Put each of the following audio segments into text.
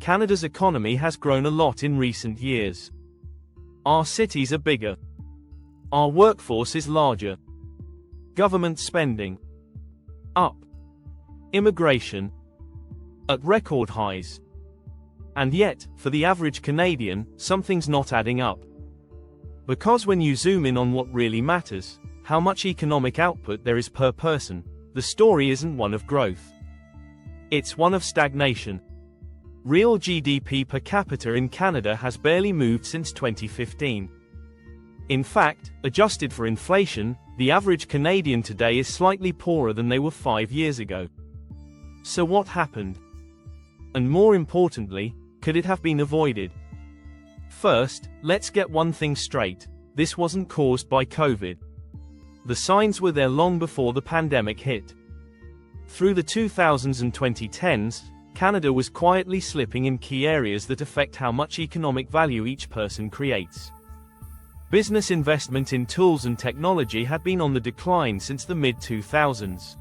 Canada's economy has grown a lot in recent years. Our cities are bigger. Our workforce is larger. Government spending up. Immigration at record highs. And yet, for the average Canadian, something's not adding up. Because when you zoom in on what really matters, how much economic output there is per person, the story isn't one of growth. It's one of stagnation. Real GDP per capita in Canada has barely moved since 2015. In fact, adjusted for inflation, the average Canadian today is slightly poorer than they were 5 years ago. So what happened? And more importantly, could it have been avoided? First, let's get one thing straight. This wasn't caused by COVID. The signs were there long before the pandemic hit. Through the 2000s and 2010s, Canada was quietly slipping in key areas that affect how much economic value each person creates. Business investment in tools and technology had been on the decline since the mid-2000s.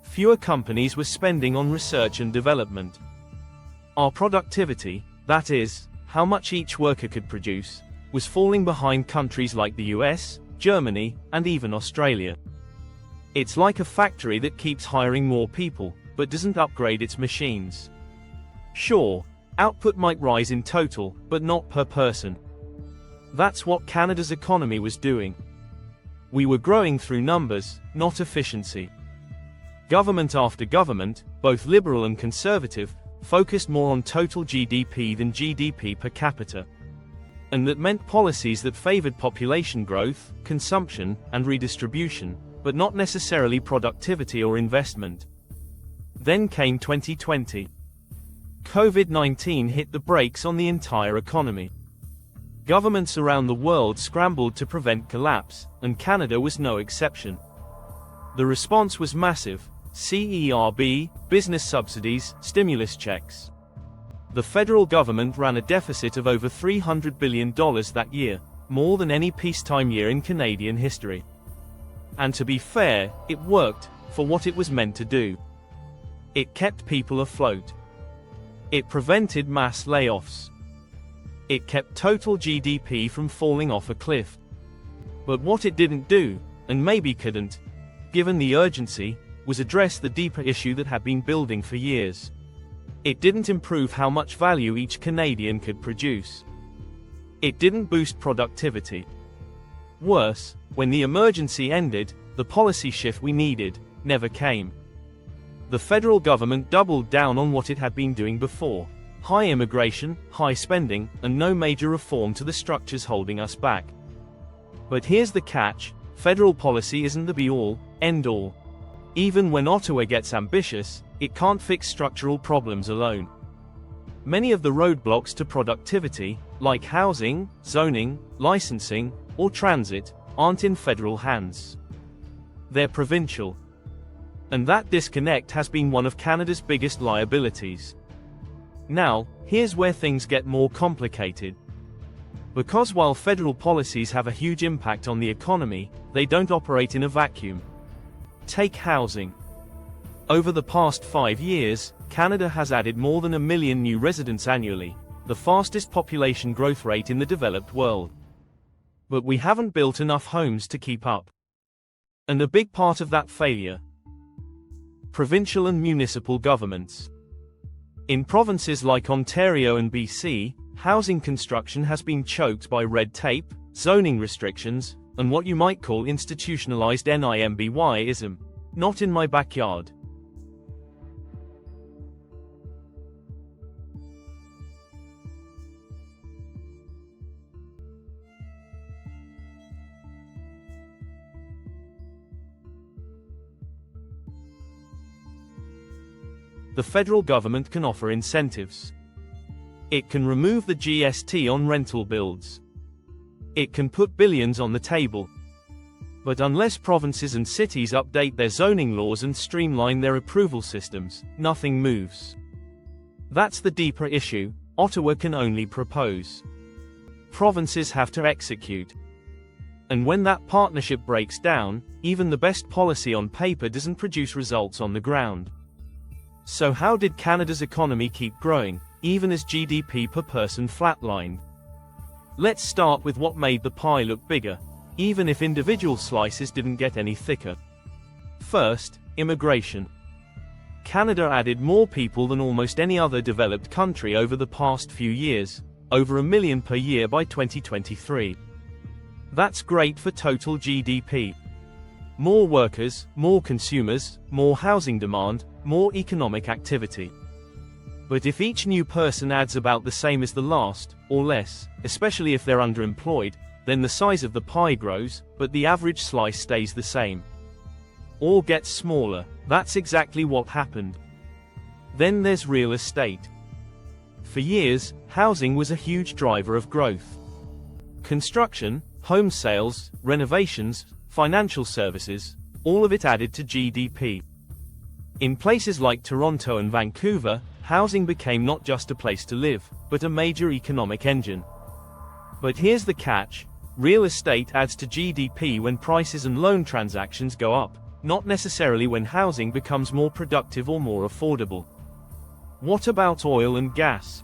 Fewer companies were spending on research and development. Our productivity, that is, how much each worker could produce, was falling behind countries like the US, Germany, and even Australia. It's like a factory that keeps hiring more people, but doesn't upgrade its machines. Sure, output might rise in total, but not per person. That's what Canada's economy was doing. We were growing through numbers, not efficiency. Government after government, both liberal and conservative, focused more on total GDP than GDP per capita. And that meant policies that favored population growth, consumption, and redistribution, but not necessarily productivity or investment. Then came 2020. COVID-19 hit the brakes on the entire economy. Governments around the world scrambled to prevent collapse, and Canada was no exception. The response was massive: CERB, business subsidies, stimulus checks. The federal government ran a deficit of over $300 billion that year, more than any peacetime year in Canadian history. And to be fair, it worked, for what it was meant to do. It kept people afloat. It prevented mass layoffs. It kept total GDP from falling off a cliff. But what it didn't do, and maybe couldn't, given the urgency, was address the deeper issue that had been building for years. It didn't improve how much value each Canadian could produce. It didn't boost productivity. Worse, when the emergency ended, the policy shift we needed never came. The federal government doubled down on what it had been doing before: high immigration, high spending, and no major reform to the structures holding us back. But here's the catch: federal policy isn't the be-all, end-all. Even when Ottawa gets ambitious, it can't fix structural problems alone. Many of the roadblocks to productivity, like housing, zoning, licensing, or transit, aren't in federal hands. They're provincial. And that disconnect has been one of Canada's biggest liabilities. Now, here's where things get more complicated. Because while federal policies have a huge impact on the economy, they don't operate in a vacuum. Take housing. Over the past 5 years, Canada has added more than 1 million new residents annually, the fastest population growth rate in the developed world. But we haven't built enough homes to keep up. And a big part of that failure: provincial and municipal governments. In provinces like Ontario and BC, housing construction has been choked by red tape, zoning restrictions, and what you might call institutionalized NIMBY-ism. Not in my backyard. The federal government can offer incentives. It can remove the GST on rental builds. It can put billions on the table. But unless provinces and cities update their zoning laws and streamline their approval systems, nothing moves. That's the deeper issue. Ottawa can only propose. Provinces have to execute. And when that partnership breaks down, even the best policy on paper doesn't produce results on the ground. So how did Canada's economy keep growing, even as GDP per person flatlined. Let's start with what made the pie look bigger, even if individual slices didn't get any thicker. First, immigration. Canada added more people than almost any other developed country over the past few years, over 1 million per year by 2023. That's great for total GDP. More workers, more consumers, more housing demand, more economic activity. But if each new person adds about the same as the last, or less, especially if they're underemployed, then the size of the pie grows, but the average slice stays the same. Or gets smaller. That's exactly what happened. Then there's real estate. For years, housing was a huge driver of growth. Construction, home sales, renovations, financial services, all of it added to GDP. In places like Toronto and Vancouver, housing became not just a place to live, but a major economic engine. But here's the catch: real estate adds to GDP when prices and loan transactions go up, not necessarily when housing becomes more productive or more affordable. What about oil and gas?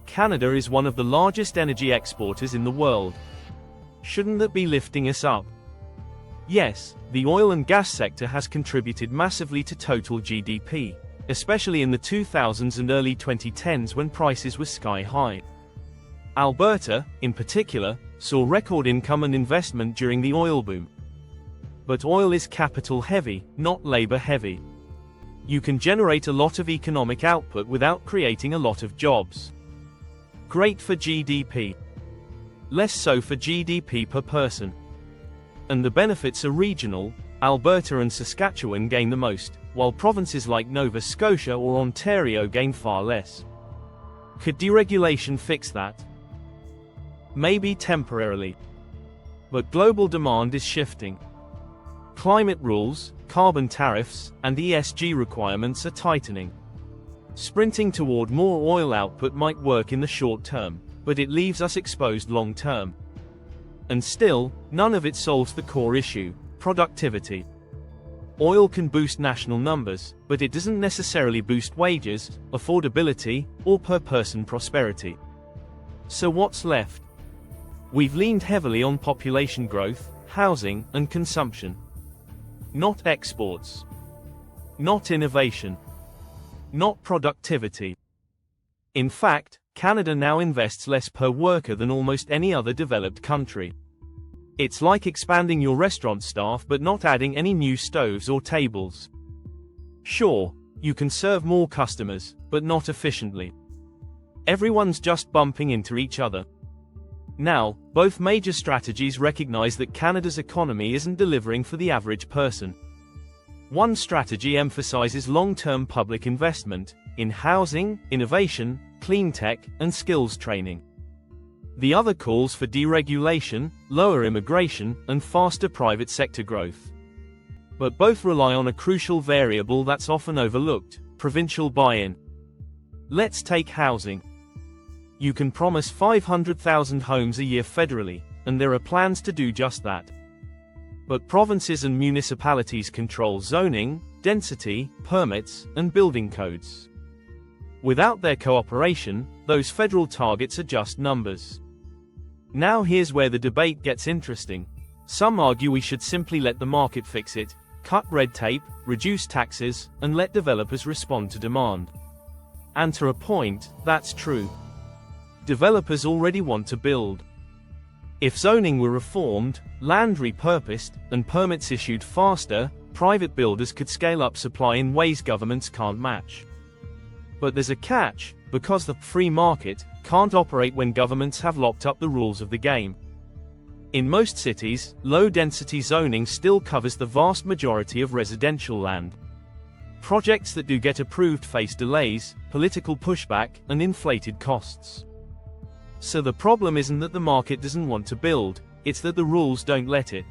Canada is one of the largest energy exporters in the world. Shouldn't that be lifting us up? Yes, the oil and gas sector has contributed massively to total GDP, especially in the 2000s and early 2010s when prices were sky high. Alberta, in particular, saw record income and investment during the oil boom. But oil is capital heavy, not labor heavy. You can generate a lot of economic output without creating a lot of jobs. Great for GDP. Less so for GDP per person. And the benefits are regional. Alberta and Saskatchewan gain the most, while provinces like Nova Scotia or Ontario gain far less. Could deregulation fix that? Maybe temporarily. But global demand is shifting. Climate rules, carbon tariffs, and ESG requirements are tightening. Sprinting toward more oil output might work in the short term, but it leaves us exposed long term. And still, none of it solves the core issue: productivity. Oil can boost national numbers, but it doesn't necessarily boost wages, affordability, or per-person prosperity. So what's left? We've leaned heavily on population growth, housing, and consumption. Not exports. Not innovation. Not productivity. In fact, Canada now invests less per worker than almost any other developed country. It's like expanding your restaurant staff but not adding any new stoves or tables. Sure, you can serve more customers, but not efficiently. Everyone's just bumping into each other. Now, both major strategies recognize that Canada's economy isn't delivering for the average person. One strategy emphasizes long-term public investment in housing, innovation, clean tech, and skills training. The other calls for deregulation, lower immigration, and faster private sector growth. But both rely on a crucial variable that's often overlooked: provincial buy-in. Let's take housing. You can promise 500,000 homes a year federally, and there are plans to do just that. But provinces and municipalities control zoning, density, permits, and building codes. Without their cooperation, those federal targets are just numbers. Now here's where the debate gets interesting. Some argue we should simply let the market fix it, cut red tape, reduce taxes, and let developers respond to demand. And to a point, that's true. Developers already want to build. If zoning were reformed, land repurposed, and permits issued faster, private builders could scale up supply in ways governments can't match. But there's a catch: because the free market can't operate when governments have locked up the rules of the game. In most cities, low-density zoning still covers the vast majority of residential land. Projects that do get approved face delays, political pushback, and inflated costs. So the problem isn't that the market doesn't want to build, it's that the rules don't let it.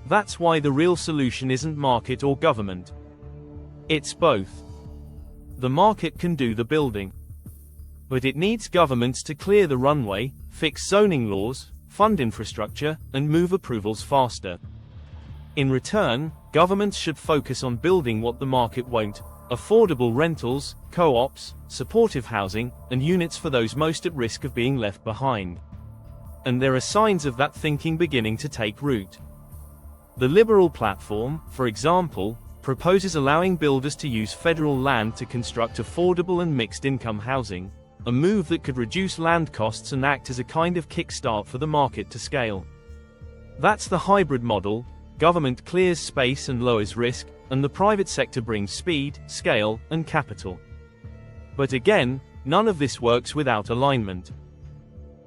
That's why the real solution isn't market or government. It's both. The market can do the building. But it needs governments to clear the runway, fix zoning laws, fund infrastructure, and move approvals faster. In return, governments should focus on building what the market won't: affordable rentals, co-ops, supportive housing, and units for those most at risk of being left behind. And there are signs of that thinking beginning to take root. The Liberal platform, for example, proposes allowing builders to use federal land to construct affordable and mixed-income housing, a move that could reduce land costs and act as a kind of kickstart for the market to scale. That's the hybrid model: government clears space and lowers risk, and the private sector brings speed, scale, and capital. But again, none of this works without alignment.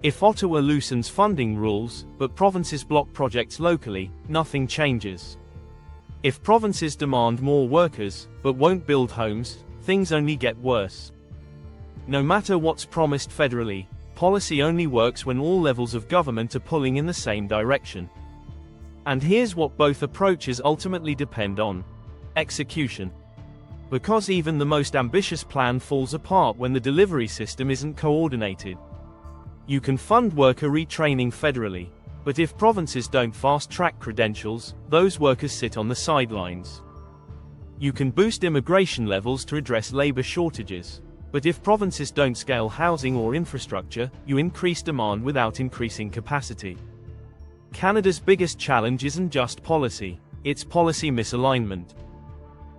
If Ottawa loosens funding rules, but provinces block projects locally, nothing changes. If provinces demand more workers, but won't build homes, things only get worse. No matter what's promised federally, policy only works when all levels of government are pulling in the same direction. And here's what both approaches ultimately depend on: execution. Because even the most ambitious plan falls apart when the delivery system isn't coordinated. You can fund worker retraining federally, but if provinces don't fast-track credentials, those workers sit on the sidelines. You can boost immigration levels to address labor shortages, but if provinces don't scale housing or infrastructure, you increase demand without increasing capacity. Canada's biggest challenge isn't just policy, it's policy misalignment.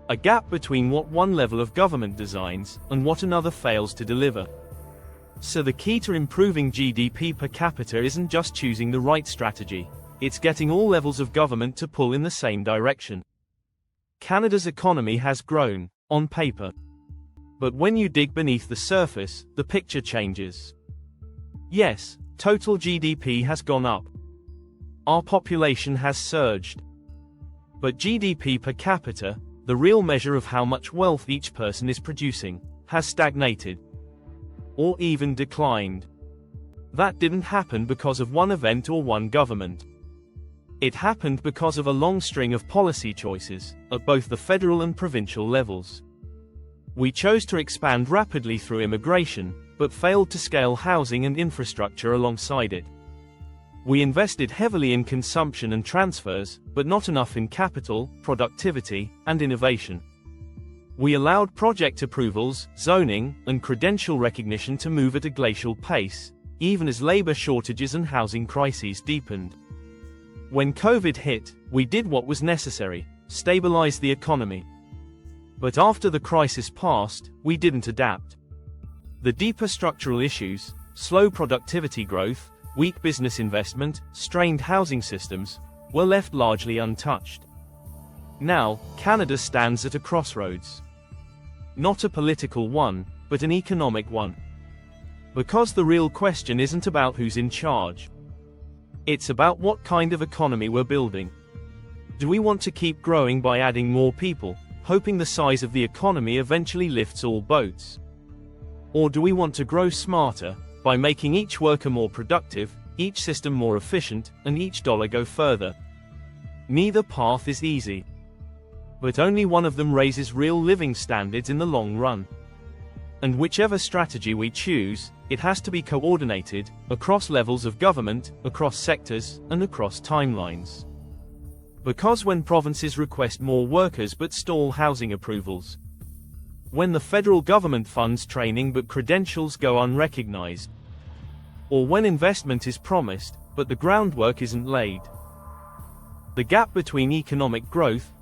A gap between what one level of government designs and what another fails to deliver. So the key to improving GDP per capita isn't just choosing the right strategy, it's getting all levels of government to pull in the same direction. Canada's economy has grown, on paper. But when you dig beneath the surface, the picture changes. Yes, total GDP has gone up. Our population has surged. But GDP per capita, the real measure of how much wealth each person is producing, has stagnated. Or even declined. That didn't happen because of one event or one government. It happened because of a long string of policy choices, at both the federal and provincial levels. We chose to expand rapidly through immigration, but failed to scale housing and infrastructure alongside it. We invested heavily in consumption and transfers, but not enough in capital, productivity, and innovation. We allowed project approvals, zoning, and credential recognition to move at a glacial pace, even as labor shortages and housing crises deepened. When COVID hit, we did what was necessary: stabilize the economy. But after the crisis passed, we didn't adapt. The deeper structural issues, slow productivity growth, weak business investment, strained housing systems, were left largely untouched. Now, Canada stands at a crossroads. Not a political one, but an economic one. Because the real question isn't about who's in charge. It's about what kind of economy we're building. Do we want to keep growing by adding more people, hoping the size of the economy eventually lifts all boats? Or do we want to grow smarter, by making each worker more productive, each system more efficient, and each dollar go further? Neither path is easy. But only one of them raises real living standards in the long run. And whichever strategy we choose, it has to be coordinated, across levels of government, across sectors, and across timelines. Because when provinces request more workers but stall housing approvals, when the federal government funds training but credentials go unrecognized, or when investment is promised, but the groundwork isn't laid, the gap between economic growth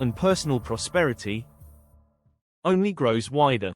and personal prosperity only grows wider.